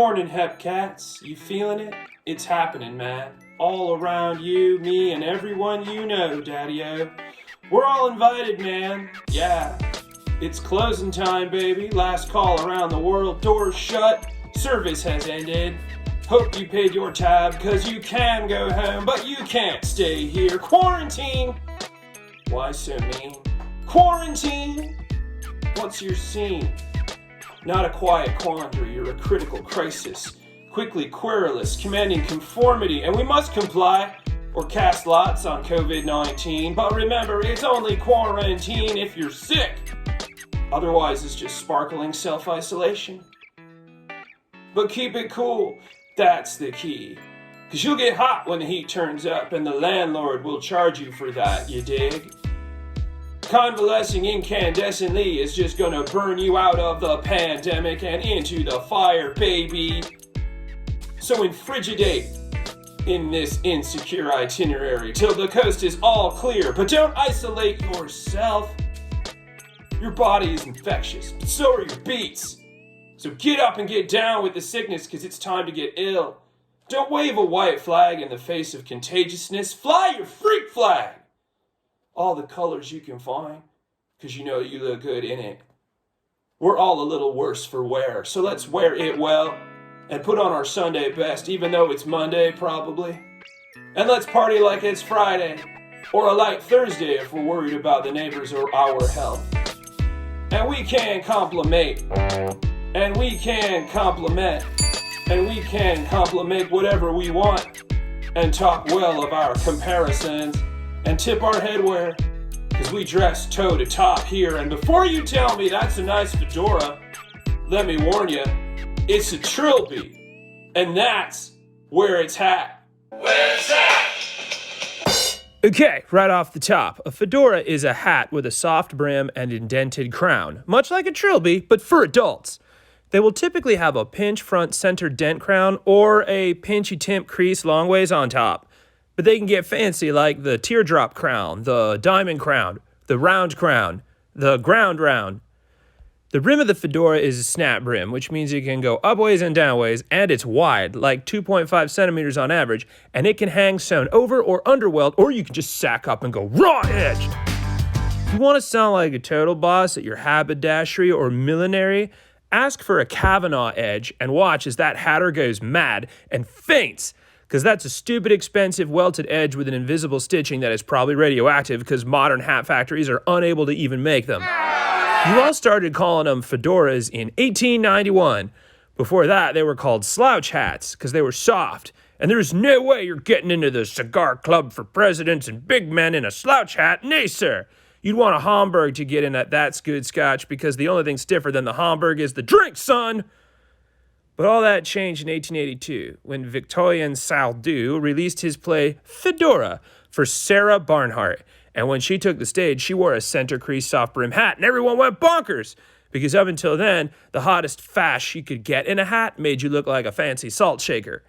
morning, Hepcats. You feeling it? It's happening, man. All around you, me, and everyone you know, Daddy-O. We're all invited, man. Yeah. It's closing time, baby. Last call around the world. Doors shut. Service has ended. Hope you paid your tab, cause you can go home, but you can't stay here. Quarantine! Why so mean? Quarantine! What's your scene? Not a quiet quandary or a critical crisis. Quickly querulous, commanding conformity, and we must comply or cast lots on COVID-19. But remember, it's only quarantine if you're sick. Otherwise, it's just sparkling self-isolation. But keep it cool, that's the key. Cause you'll get hot when the heat turns up, and the landlord will charge you for that, you dig? Convalescing incandescently is just gonna burn you out of the pandemic and into the fire, baby. So infrigidate in this insecure itinerary till the coast is all clear, but don't isolate yourself. Your body is infectious, but so are your beats. So get up and get down with the sickness, cause it's time to get ill. Don't wave a white flag in the face of contagiousness. Fly your freak flag! All the colors you can find, cause you know you look good in it. We're all a little worse for wear, so let's wear it well and put on our Sunday best, even though it's Monday probably. And let's party like it's Friday, or a light Thursday if we're worried about the neighbors or our health. And we can compliment, and we can compliment, and we can compliment whatever we want, and talk well of our comparisons. And tip our headwear, cause we dress toe to top here. And before you tell me that's a nice fedora, let me warn you, it's a trilby. And that's where it's at. Where it's at! Okay, right off the top, a fedora is a hat with a soft brim and indented crown, much like a trilby, but for adults. They will typically have a pinch front center dent crown or a pinchy tip crease long ways on top. But they can get fancy like the teardrop crown, the diamond crown, the round crown, the ground round. The brim of the fedora is a snap brim, which means it can go upways and downways, and it's wide, like 2.5 centimeters on average, and it can hang sewn over or underweld, or you can just sack up and go raw edge. If you want to sound like a total boss at your haberdashery or millinery, ask for a Kavanaugh edge and watch as that hatter goes mad and faints. Because that's a stupid expensive welted edge with an invisible stitching that is probably radioactive because modern hat factories are unable to even make them. You all started calling them fedoras in 1891. Before that, they were called slouch hats because they were soft. And there's no way you're getting into the cigar club for presidents and big men in a slouch hat. Nay, sir. You'd want a Homburg to get in at That's Good Scotch because the only thing stiffer than the Homburg is the drink, son. But all that changed in 1882 when Victorien Sardou released his play Fedora for Sarah Barnhart. And when she took the stage, she wore a center crease soft brim hat and everyone went bonkers. Because up until then, the hottest fash you could get in a hat made you look like a fancy salt shaker.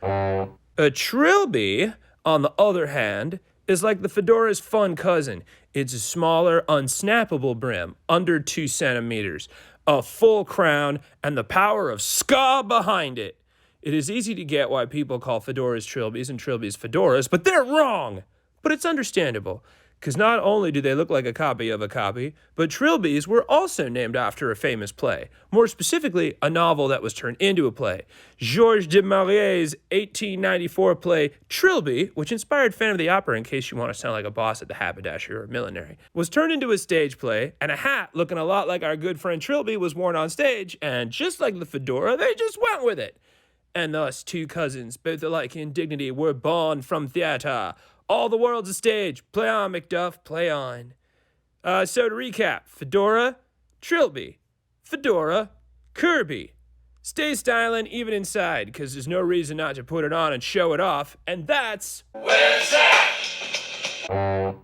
A trilby, on the other hand, is like the fedora's fun cousin. It's a smaller, unsnappable brim, under 2 centimeters. A full crown, and the power of ska behind it. It is easy to get why people call fedoras trilbies and trilbies fedoras, but they're wrong. But it's understandable, because not only do they look like a copy of a copy, but trilbies were also named after a famous play. More specifically, a novel that was turned into a play. Georges de Marier's 1894 play Trilby, which inspired Phantom of the Opera in case you want to sound like a boss at the haberdashery or millinery, was turned into a stage play, and a hat looking a lot like our good friend Trilby was worn on stage, and just like the fedora, they just went with it. And thus, two cousins, both alike in dignity, were born from theater. All the world's a stage. Play on, Macduff, play on. So to recap, fedora, trilby, fedora, Kirby. Stay stylin' even inside, because there's no reason not to put it on and show it off, and that's... Where's that?